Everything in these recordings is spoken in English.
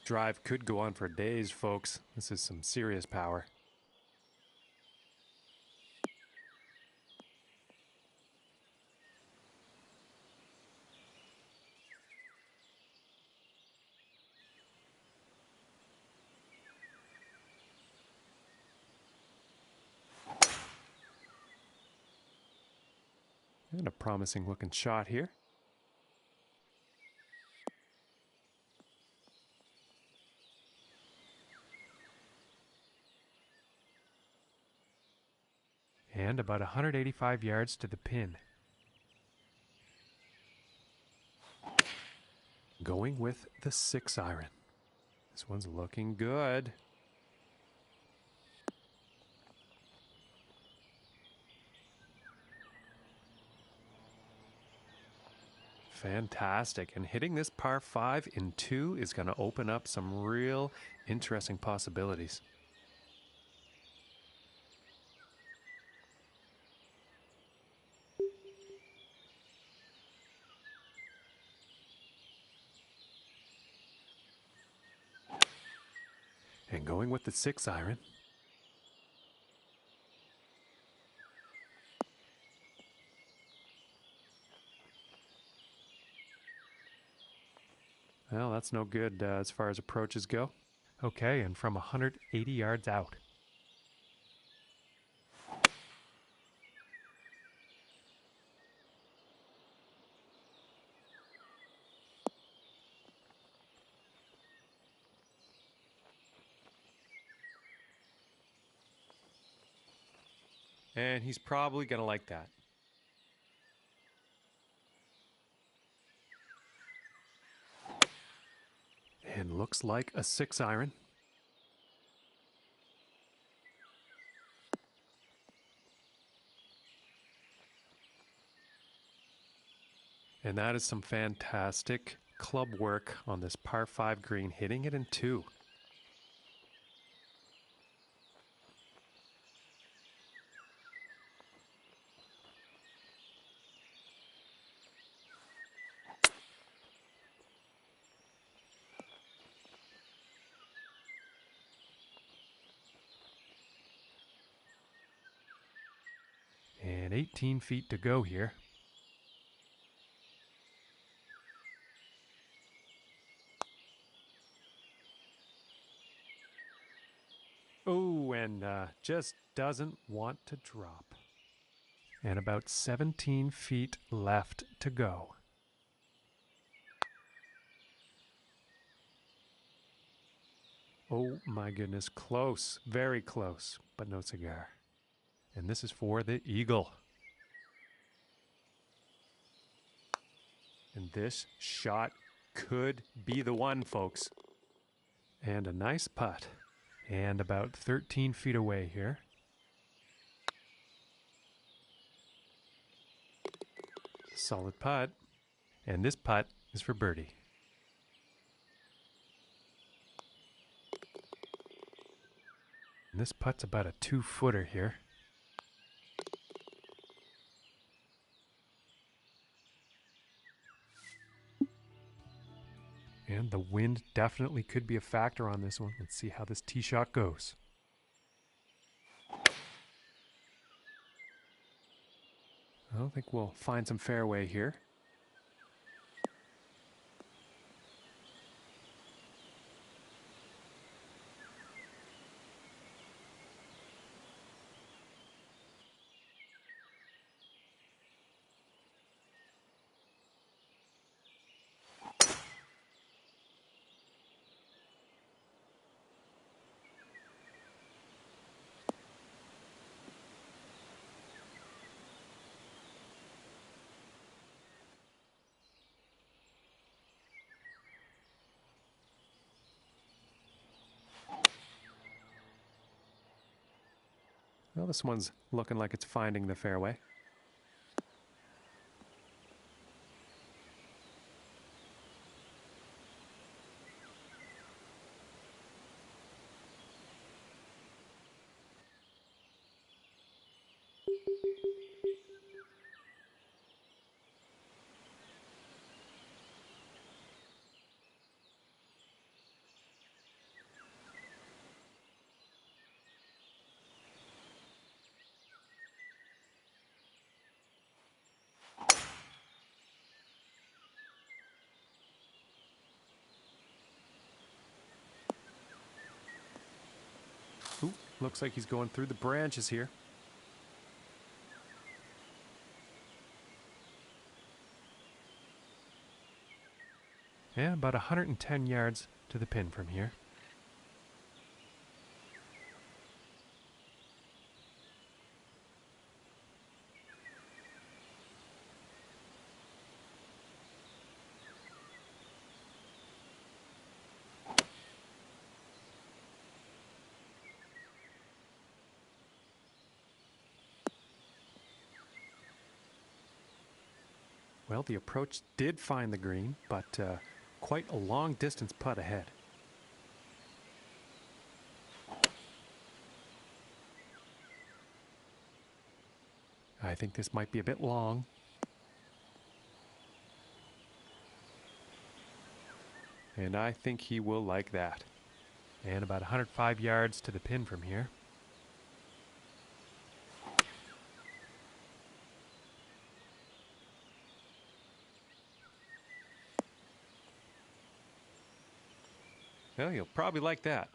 Drive could go on for days, folks. This is some serious power. And a promising looking shot here. And about 185 yards to the pin. Going with the 6-iron. This one's looking good. Fantastic. And hitting this par 5 in 2 is going to open up some real interesting possibilities. And going with the 6-iron. Well, that's no good as far as approaches go. Okay, and from 180 yards out. And he's probably going to like that. And looks like a 6-iron. And that is some fantastic club work on this par 5 green, hitting it in 2. And 18 feet to go here. Oh, and just doesn't want to drop. And about 17 feet left to go. Oh my goodness, close, very close, but no cigar. And this is for the eagle. And this shot could be the one, folks. And a nice putt. And about 13 feet away here. Solid putt. And this putt is for birdie. And this putt's about a 2-footer here. And the wind definitely could be a factor on this one. Let's see how this tee shot goes. I don't think we'll find some fairway here. Well, this one's looking like it's finding the fairway. Looks like he's going through the branches here. Yeah, about 110 yards to the pin from here. Well, the approach did find the green, but quite a long distance putt ahead. I think this might be a bit long. And I think he will like that. And about 105 yards to the pin from here. Well, you'll probably like that.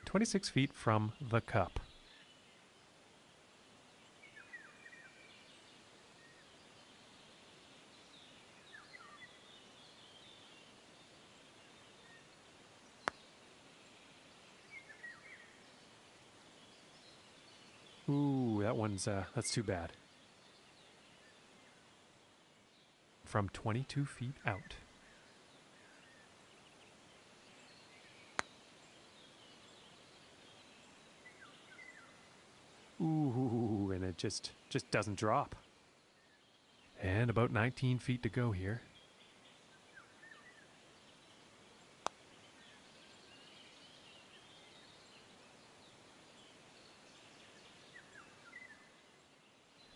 "26 feet from the cup." Ooh, that's too bad. From 22 feet out. Ooh, and it just doesn't drop. And about 19 feet to go here.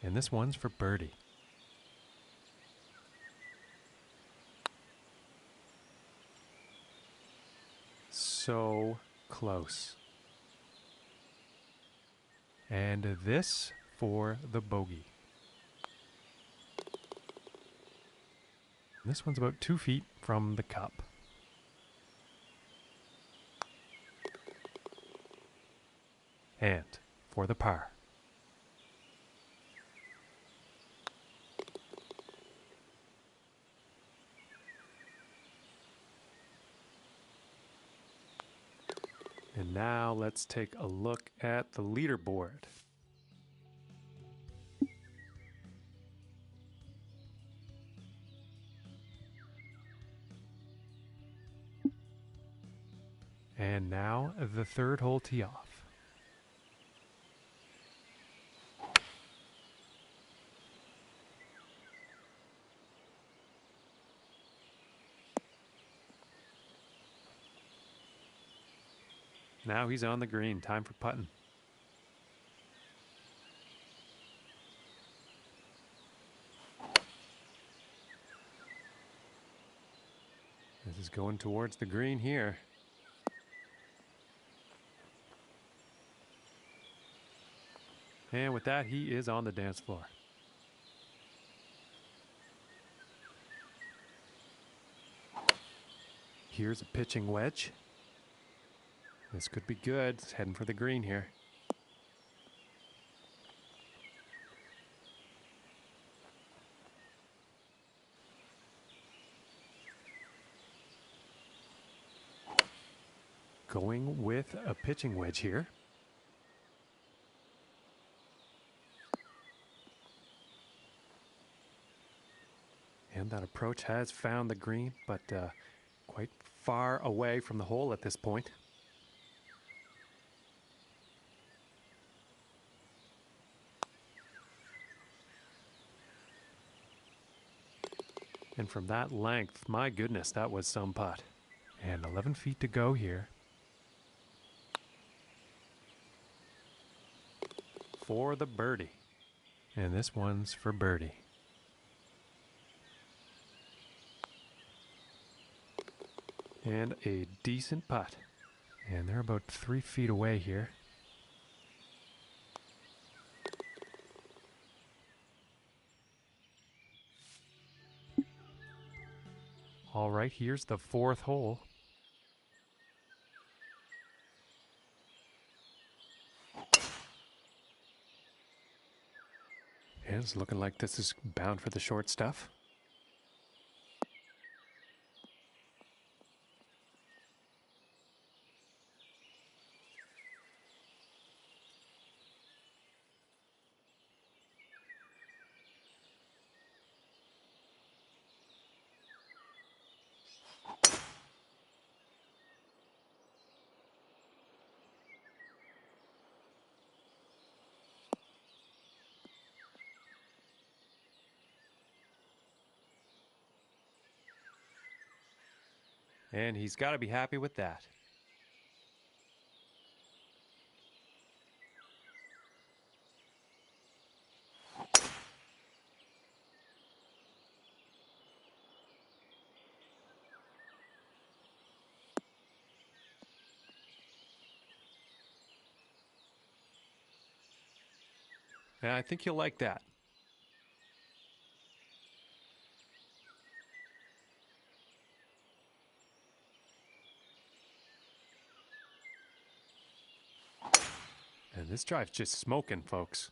And this one's for birdie. So close. And this for the bogey. This one's about 2 feet from the cup. And for the par. And now let's take a look at the leaderboard. And now the third hole tee off. Now he's on the green. Time for putting. This is going towards the green here. And with that, he is on the dance floor. Here's a pitching wedge. This could be good. It's heading for the green here. Going with a pitching wedge here. And that approach has found the green, but quite far away from the hole at this point. And from that length, my goodness, that was some putt. And 11 feet to go here. For the birdie. And this one's for birdie. And a decent putt. And they're about 3 feet away here. All right, here's the 4th hole. And it's looking like this is bound for the short stuff. And he's got to be happy with that. And I think you'll like that. And this drive's just smoking, folks.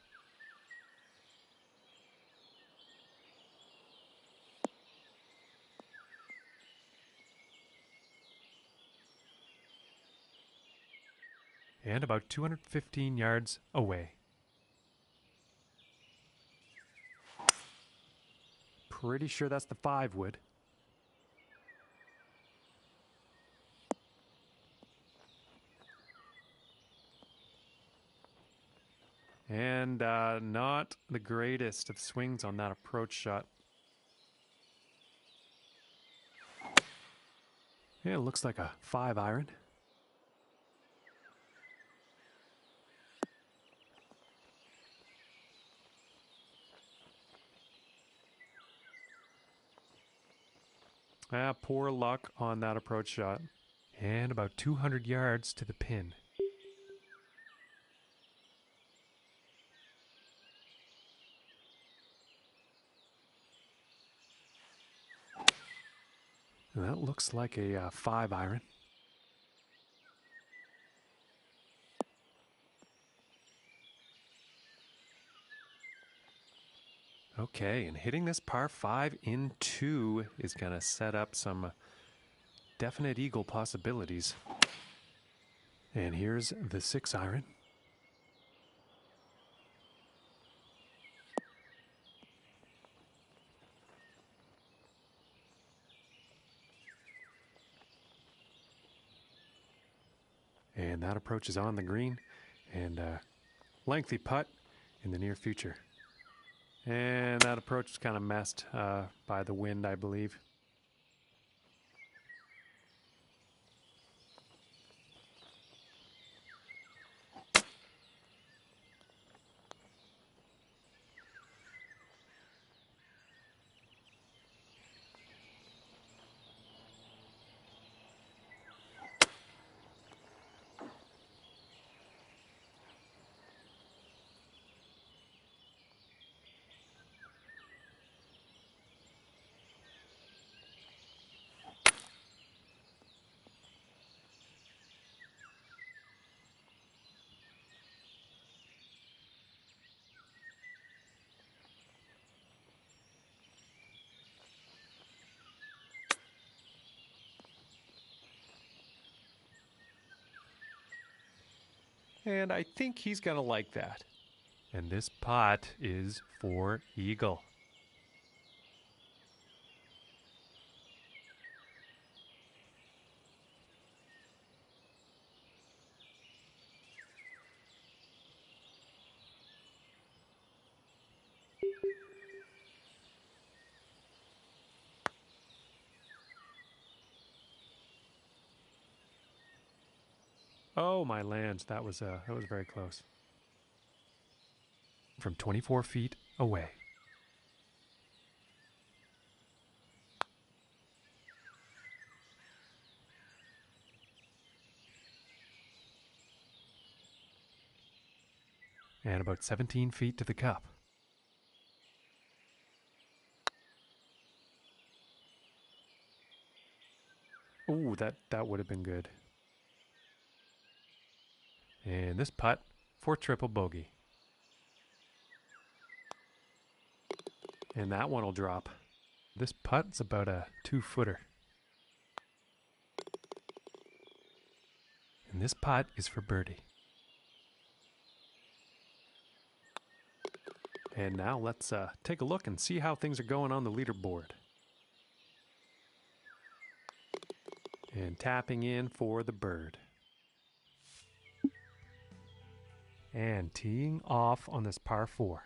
And about 215 yards away. Pretty sure that's the 5 wood. And not the greatest of swings on that approach shot. Yeah, it looks like a 5 iron. Poor luck on that approach shot. And about 200 yards to the pin. And that looks like a 5 iron. Okay, and hitting this par 5 in 2 is going to set up some definite eagle possibilities. And here's the 6 iron. And that approach is on the green, and a lengthy putt in the near future. And that approach is kind of messed by the wind, I believe. And I think he's going to like that. And this putt is for eagle. Oh, my lands. That was very close. From 24 feet away. and about 17 feet to the cup. Ooh, that would have been good. And this putt for triple bogey. And that one will drop. This putt's about a 2-footer. And this putt is for birdie. And now let's take a look and see how things are going on the leaderboard. And tapping in for the bird. And teeing off on this par 4.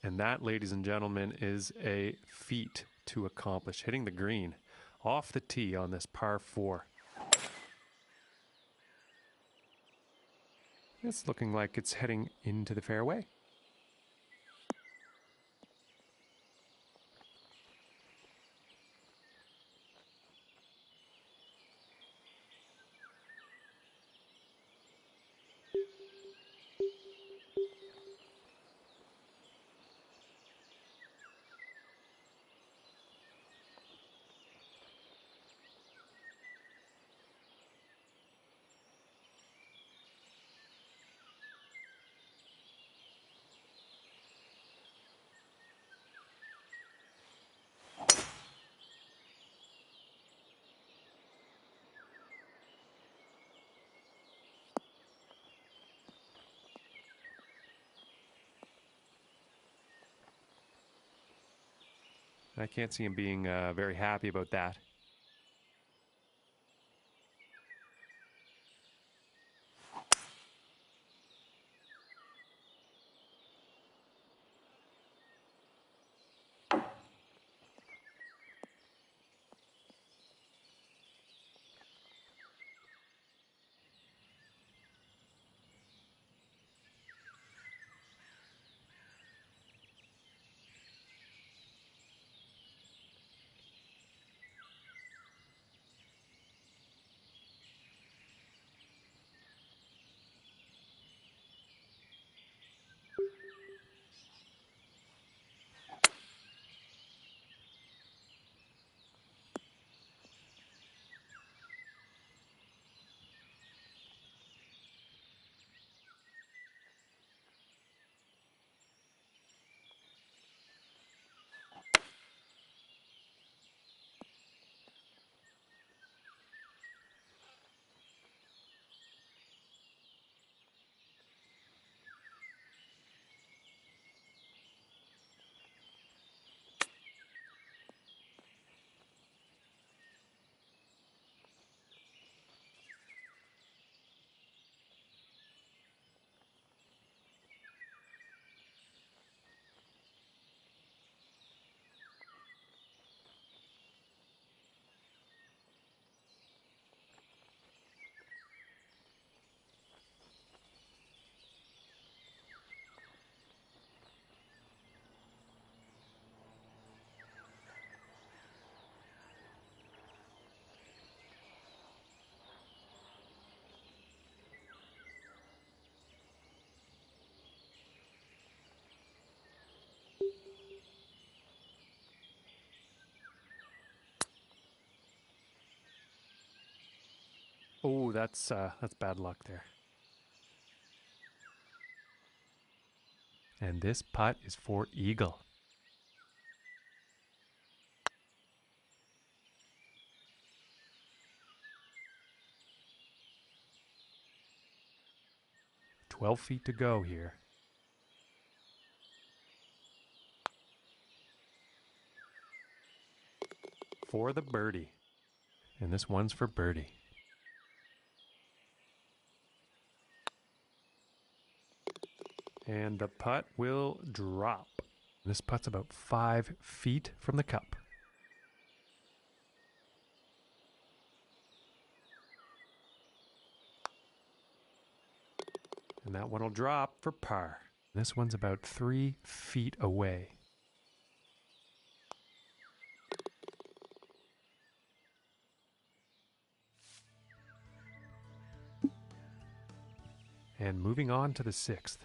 And that, ladies and gentlemen, is a feat to accomplish. Hitting the green off the tee on this par 4. It's looking like it's heading into the fairway. I can't see him being very happy about that. Oh, that's bad luck there. And this putt is for eagle. "12 feet to go here. For the birdie. And this one's for birdie. And the putt will drop. This putt's about 5 feet from the cup. that one will drop for par. This one's about 3 feet away. And moving on to the 6th.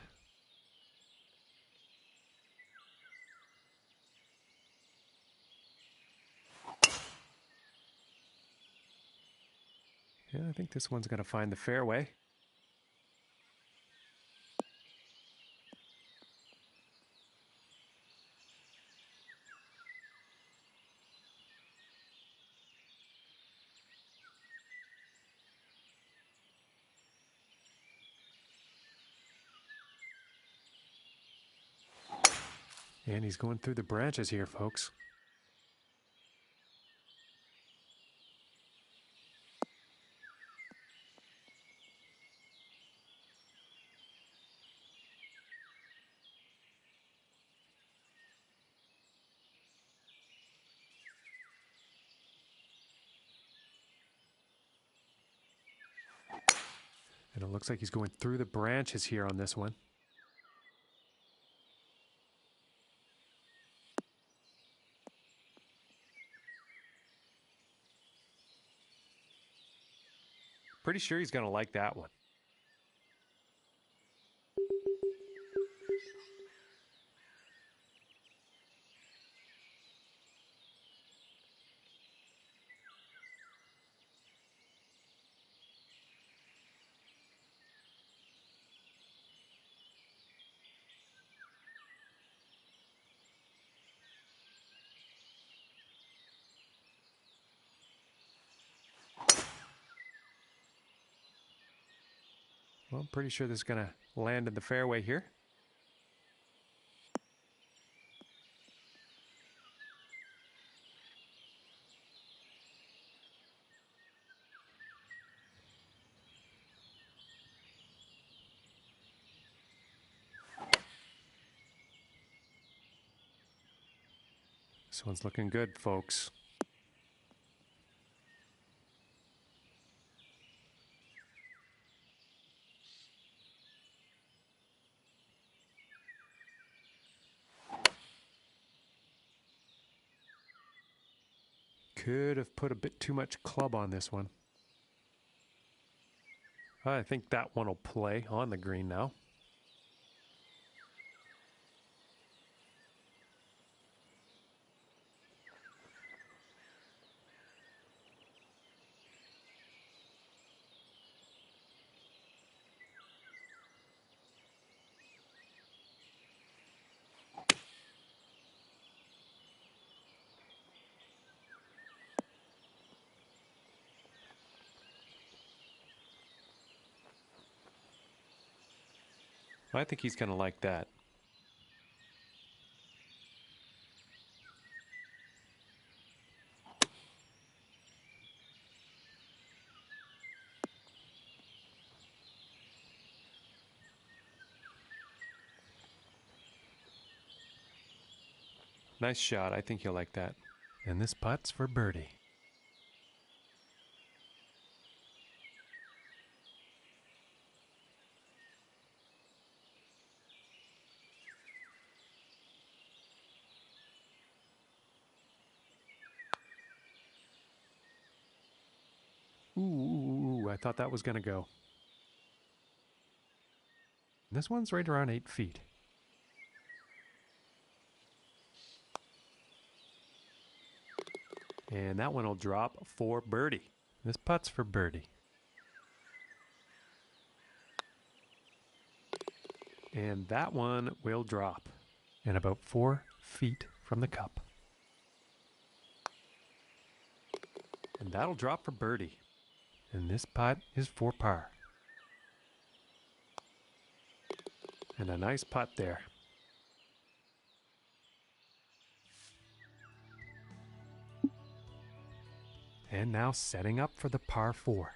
Yeah, I think this one's going to find the fairway. And he's going through the branches here, folks. And it looks like he's going through the branches here on this one. Pretty sure he's going to like that one. Well, I'm pretty sure this is going to land in the fairway here. This one's looking good, folks. Could have put a bit too much club on this one. I think that one will play on the green now. I think he's going to like that. Nice shot. I think he'll like that. And this putt's for birdie. Ooh, I thought that was going to go. This one's right around 8 feet. And that one will drop for birdie. This putt's for birdie. And that one will drop. And about 4 feet from the cup. And that'll drop for birdie. And this putt is for par. And a nice putt there. And now setting up for the par 4.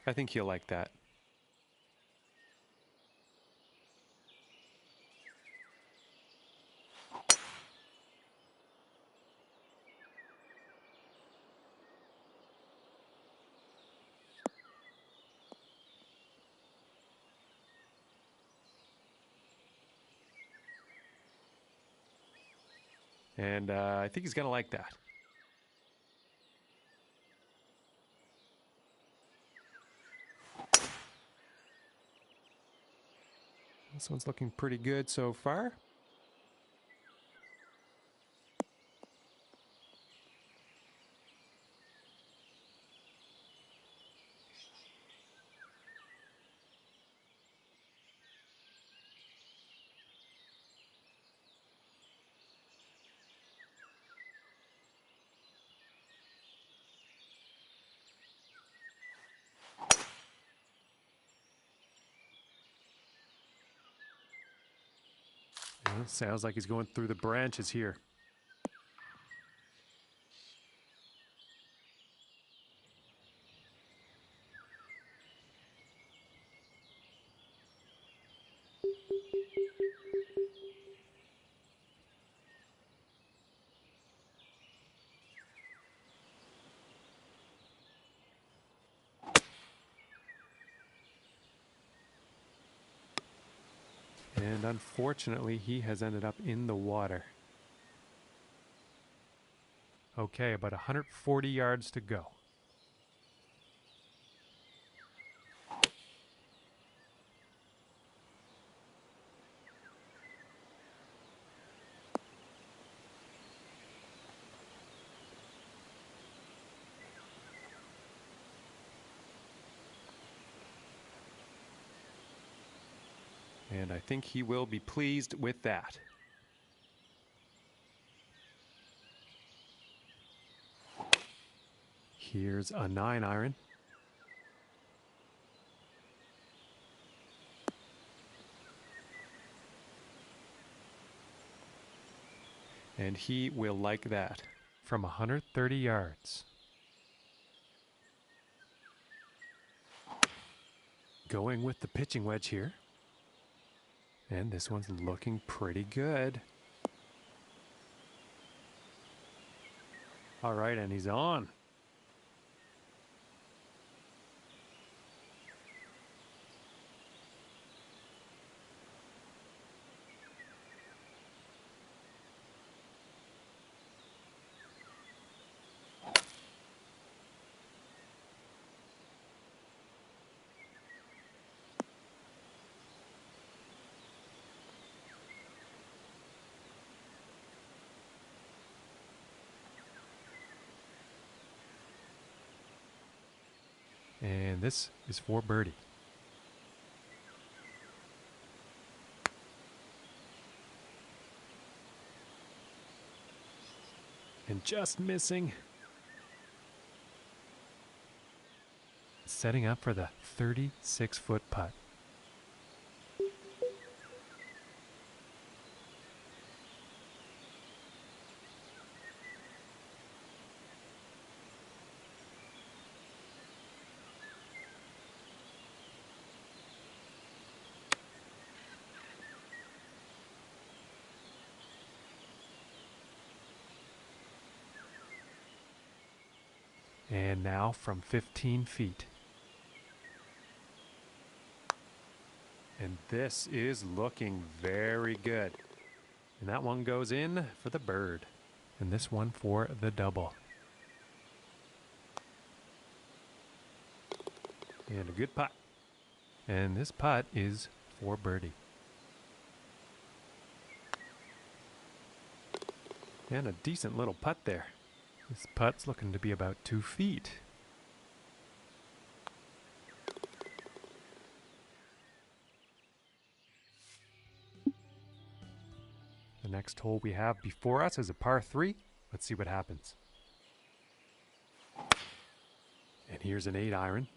I think he'll like that. And I think he's going to like that. This one's looking pretty good so far. Yeah, sounds like he's going through the branches here. And unfortunately, he has ended up in the water. Okay, about 140 yards to go. And I think he will be pleased with that. Here's a 9-iron. And he will like that from 130 yards. Going with the pitching wedge here. And this one's looking pretty good. All right, and he's on. And this is for birdie. And just missing. Setting up for the 36-foot putt. And now from 15 feet. And this is looking very good. And that one goes in for the bird. And this one for the double. And a good putt. And this putt is for birdie. And a decent little putt there. This putt's looking to be about 2 feet. The next hole we have before us is a par 3. Let's see what happens. And here's an 8-iron.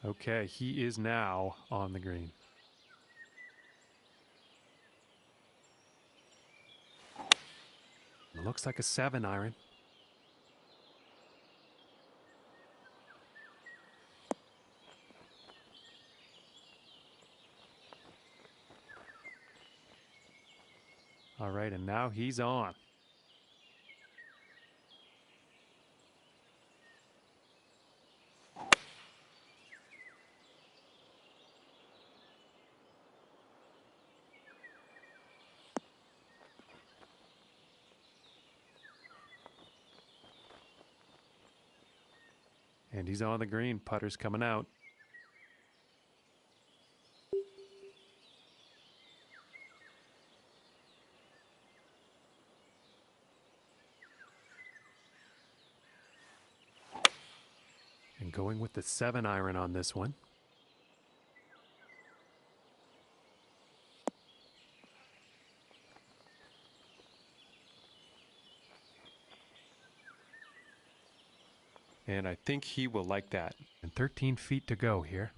Okay, he is now on the green. looks like a 7-iron. All right, and now he's on. And he's on the green. Putter's coming out. And going with the 7-iron on this one. And I think he will like that. And 13 feet to go here.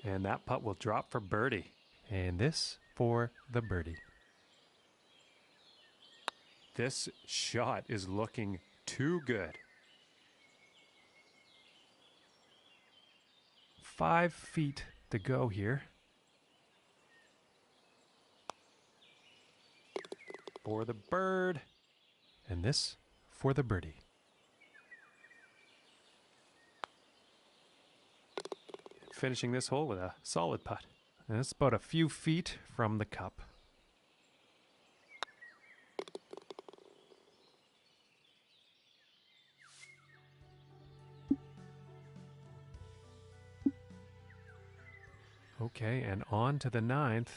And that putt will drop for birdie. And this for the birdie. This shot is looking too good. 5 feet to go here. For the bird. And this for the birdie. Finishing this hole with a solid putt. And it's about a few feet from the cup. Okay, and on to the 9th.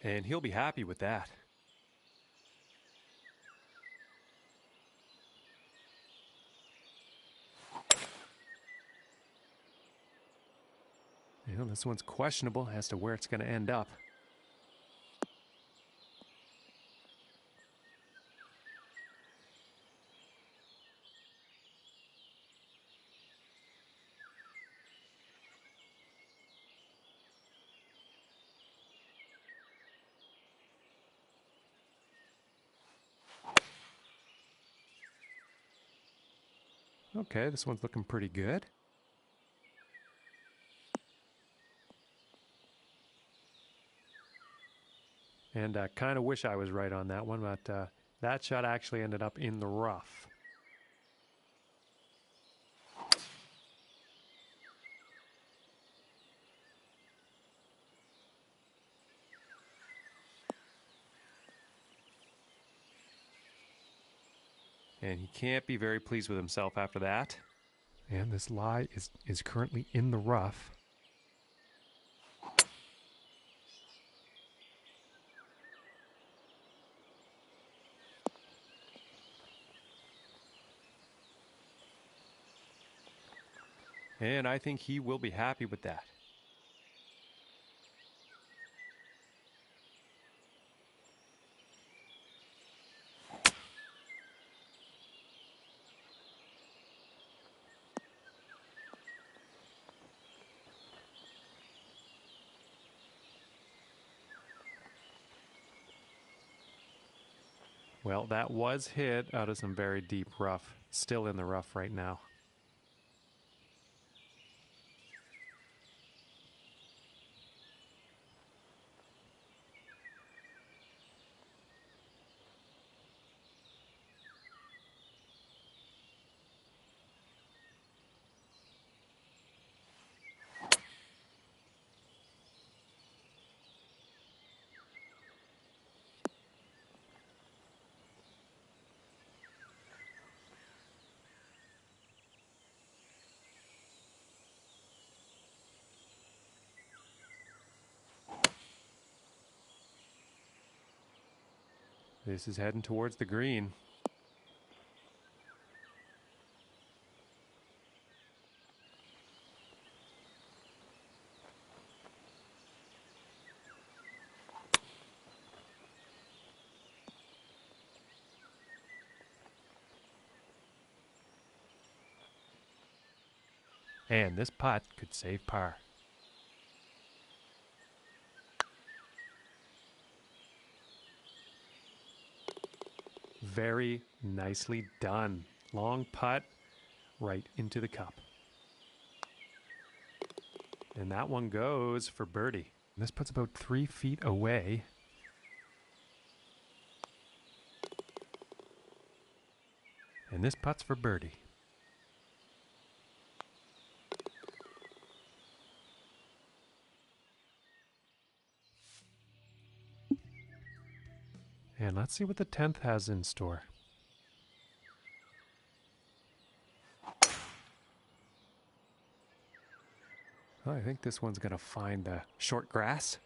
And he'll be happy with that. You know, this one's questionable as to where it's going to end up. Okay, this one's looking pretty good. And I kind of wish I was right on that one, but that shot actually ended up in the rough. And he can't be very pleased with himself after that. And this lie is currently in the rough. And I think he will be happy with that. Well, that was hit out of some very deep rough. Still in the rough right now. This is heading towards the green. And this putt could save par. Very nicely done. Long putt right into the cup. And that one goes for birdie. This putt's about 3 feet away. And this putt's for birdie. And let's see what the 10th has in store. Well, I think this one's going to find the short grass.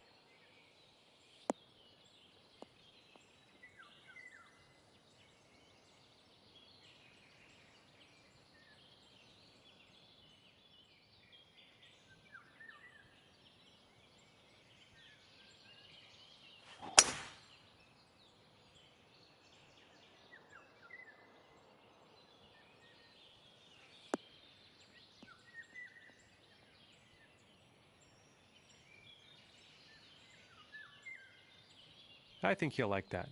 I think he'll like that.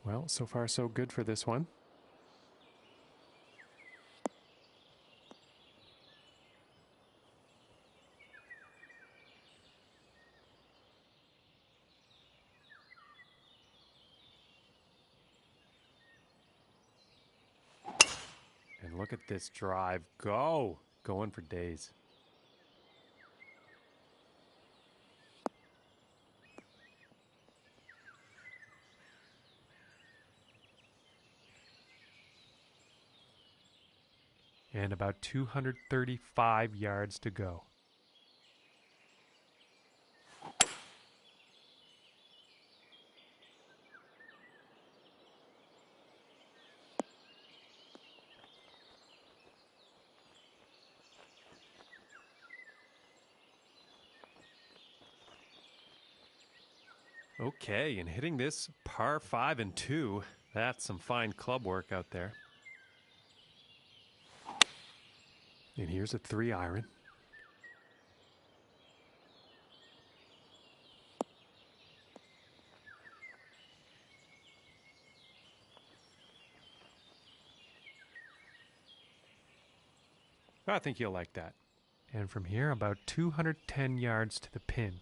Well, so far so good for this one. And look at this drive go. Going for days. And about 235 yards to go. Okay, and hitting this par 5 and 2, that's some fine club work out there. And here's a 3 iron. I think you'll like that. And from here, about 210 yards to the pin.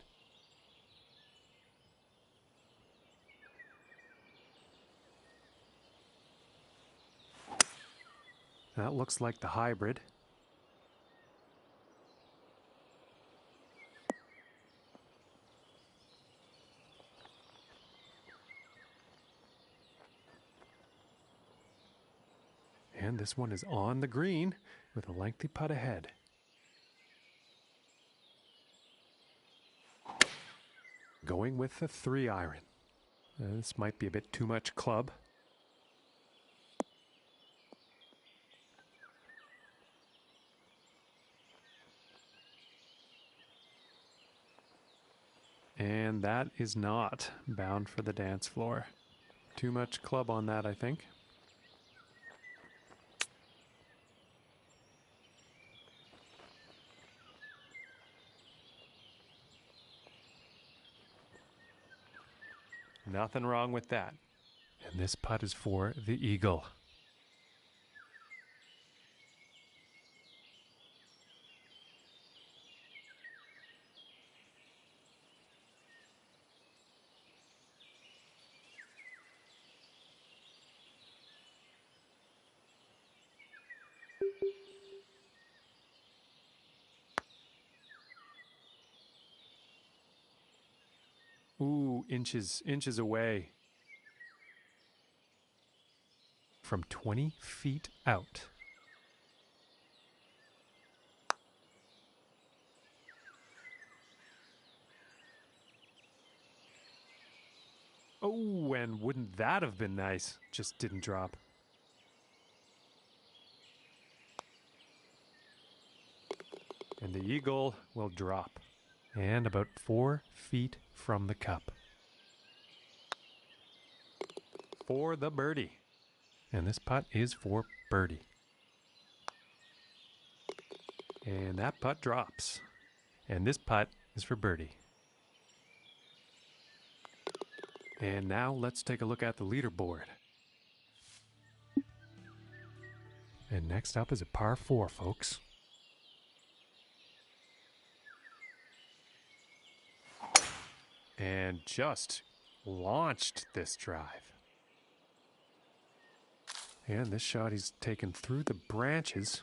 That looks like the hybrid. And this one is on the green with a lengthy putt ahead. Going with the 3 iron. This might be a bit too much club. And that is not bound for the dance floor. Too much club on that, I think. Nothing wrong with that. And this putt is for the eagle. Ooh, inches away. from 20 feet out. Oh, and wouldn't that have been nice? Just didn't drop. And the eagle will drop. And about 4 feet from the cup. For the birdie. And this putt is for birdie. And that putt drops. And this putt is for birdie. And now let's take a look at the leaderboard. And next up is a par 4, folks. And just launched this drive. And this shot he's taken through the branches.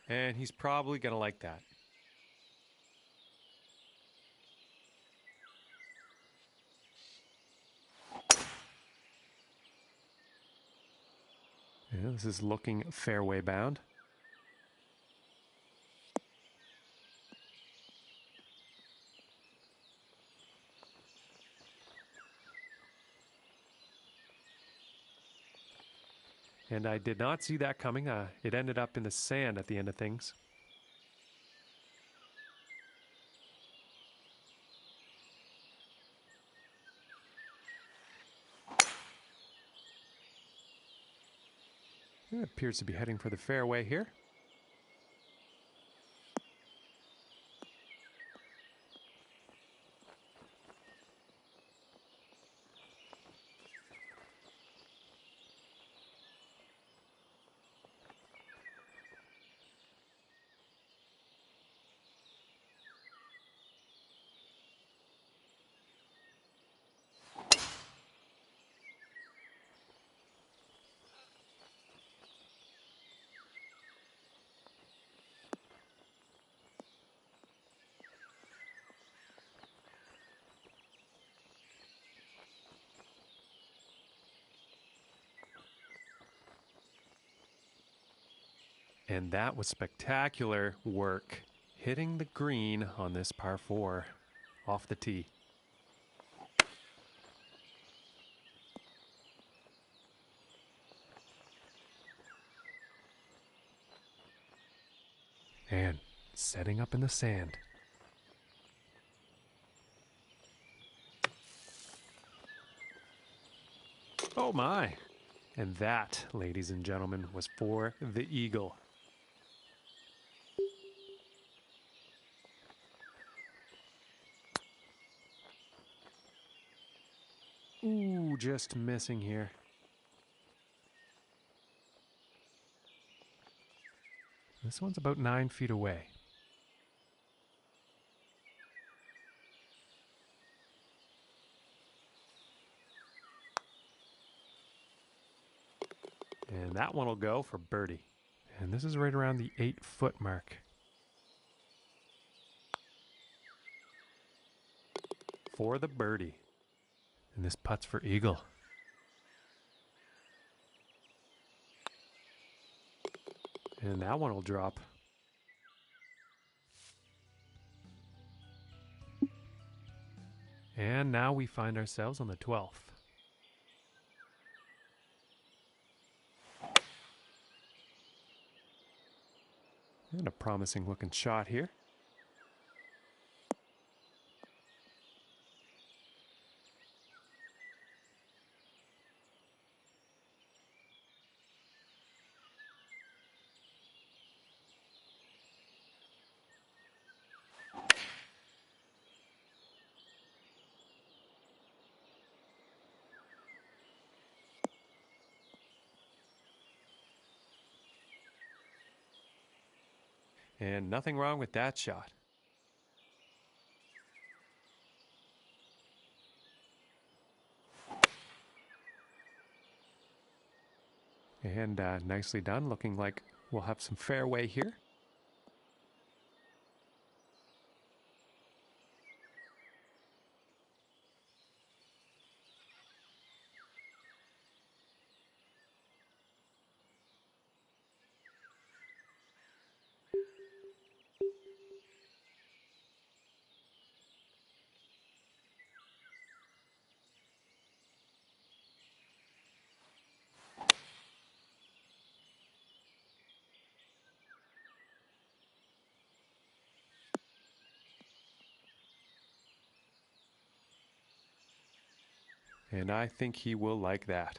And he's probably going to like that. Yeah, this is looking fairway bound. And I did not see that coming. It ended up in the sand at the end of things. It appears to be heading for the fairway here. And that was spectacular work, hitting the green on this par 4 off the tee. And setting up in the sand. Oh my! And that, ladies and gentlemen, was for the eagle. Ooh, just missing here. This one's about 9 feet away. And that one will go for birdie. And this is right around the 8-foot mark. For the birdie. And this putt's for eagle. And that one will drop. And now we find ourselves on the 12th. And a promising looking shot here. And nothing wrong with that shot. And nicely done, looking like we'll have some fairway here. And I think he will like that.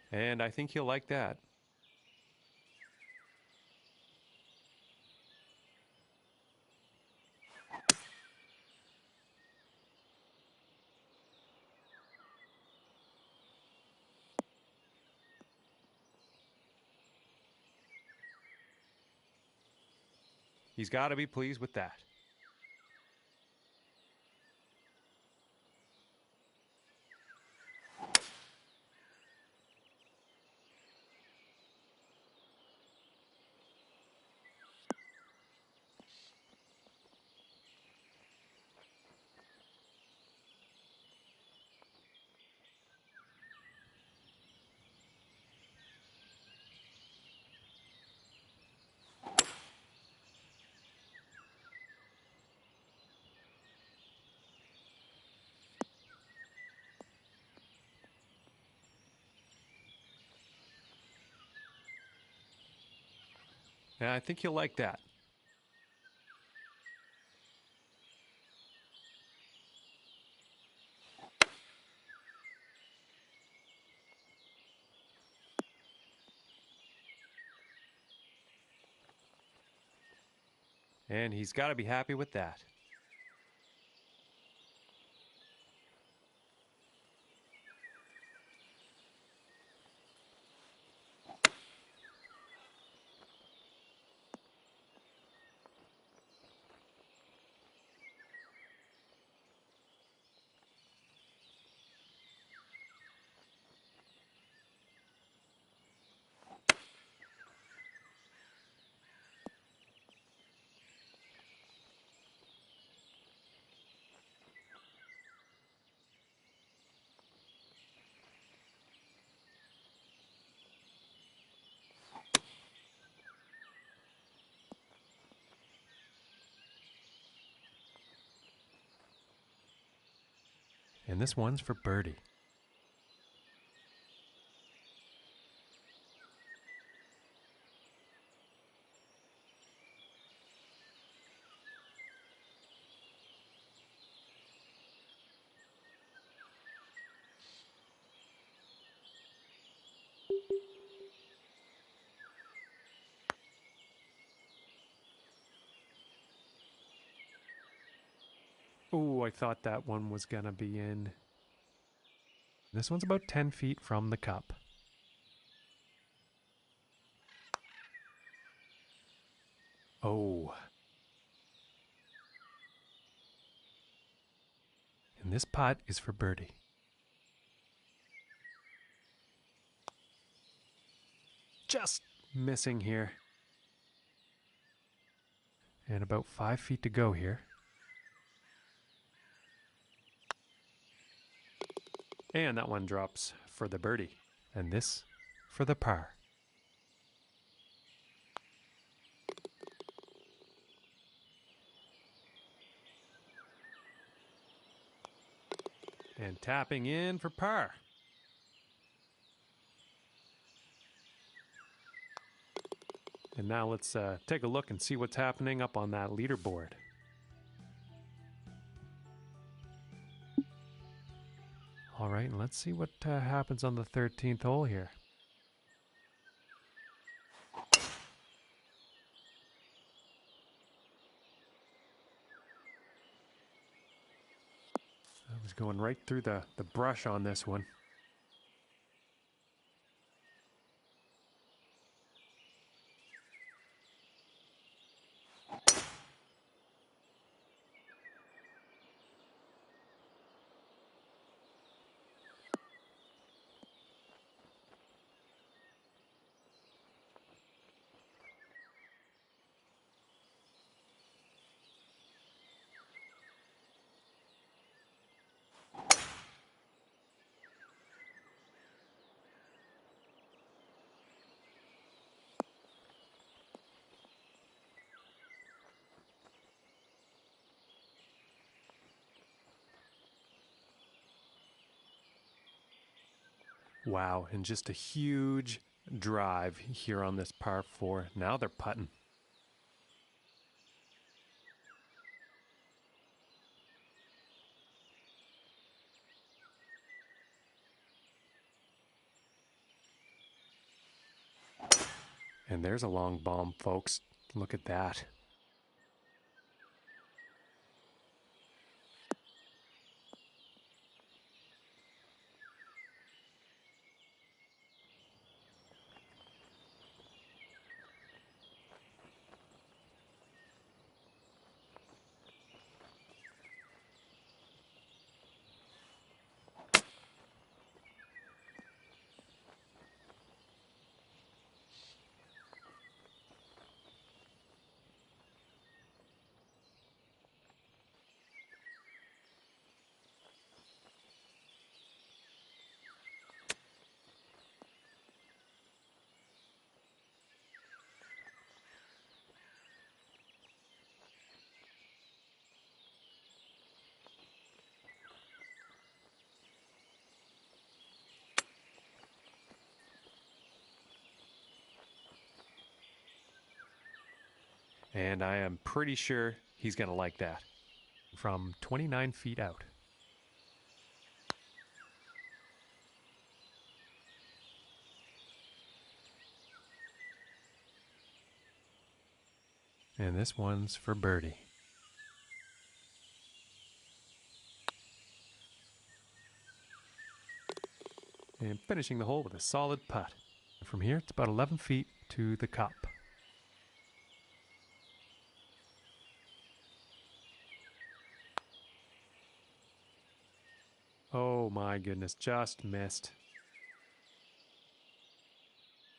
And I think he'll like that. He's got to be pleased with that. And I think he'll like that. And he's got to be happy with that. And this one's for birdie. Ooh, I thought that one was gonna be in. This one's about 10 feet from the cup. Oh. And this putt is for birdie. Just missing here. And about 5 feet to go here. And that one drops for the birdie. And this for the par. And tapping in for par. And now let's take a look and see what's happening up on that leaderboard. All right, and let's see what happens on the 13th hole here. I was going right through the brush on this one. Wow, and just a huge drive here on this par 4. Now they're putting. And there's a long bomb, folks. Look at that. And I am pretty sure he's going to like that. From 29 feet out. And this one's for birdie. And finishing the hole with a solid putt. From here, it's about 11 feet to the cup. Oh my goodness, just missed.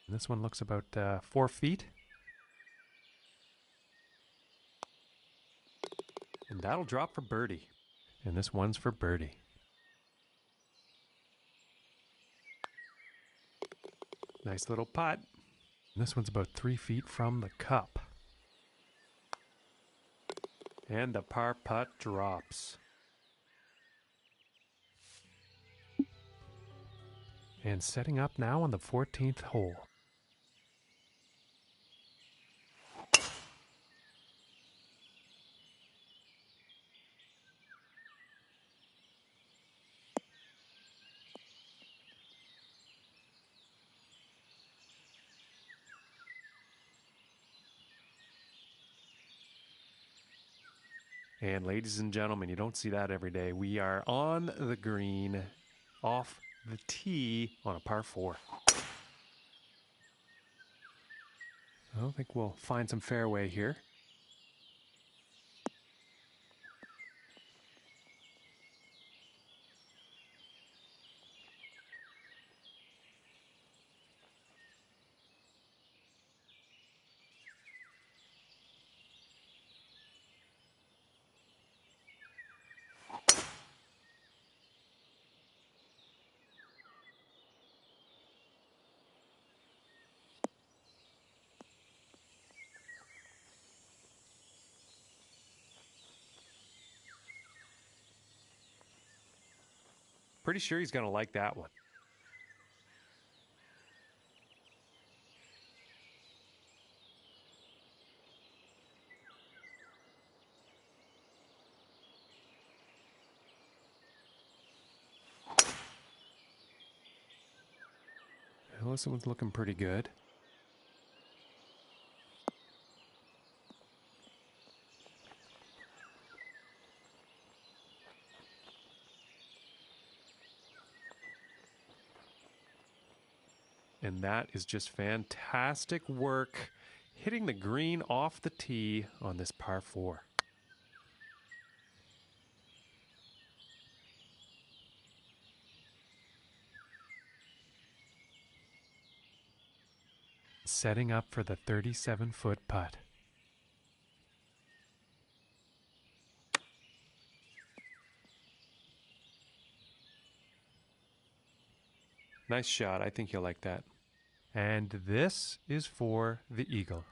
And this one looks about 4 feet. And that'll drop for birdie. And this one's for birdie. Nice little putt. And this one's about 3 feet from the cup. And the par putt drops. And setting up now on the 14th hole. And ladies and gentlemen, you don't see that every day. We are on the green, off the tee on a par 4. I don't think we'll find some fairway here. Pretty sure he's going to like that one. Well, this one's looking pretty good. And that is just fantastic work, hitting the green off the tee on this par 4. Setting up for the 37-foot putt. Nice shot. I think you'll like that. And this is for the eagle.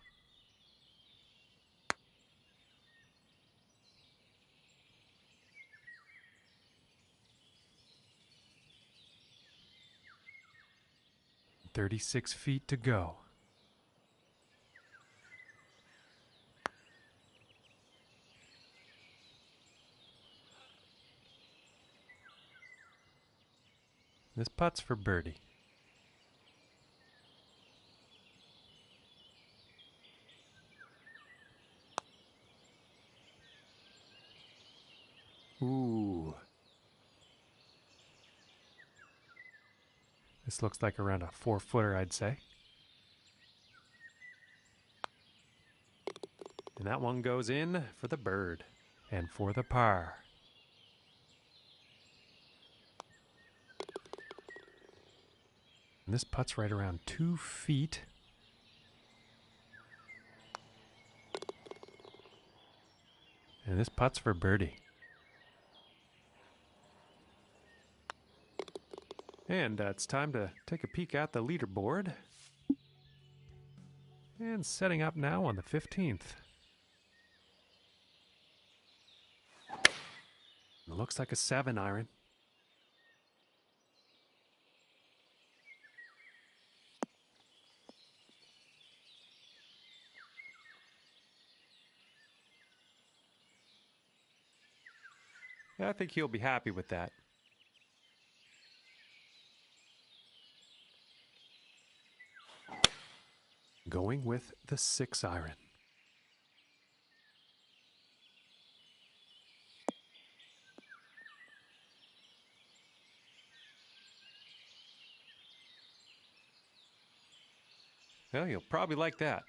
"36 feet to go." This putt's for birdie. Ooh. This looks like around a 4-footer, I'd say. And that one goes in for the bird and for the par. And this putt's right around 2 feet. And this putt's for birdie. And it's time to take a peek at the leaderboard. And setting up now on the 15th. It looks like a 7-iron. I think he'll be happy with that. Going with the 6-iron. Well, you'll probably like that.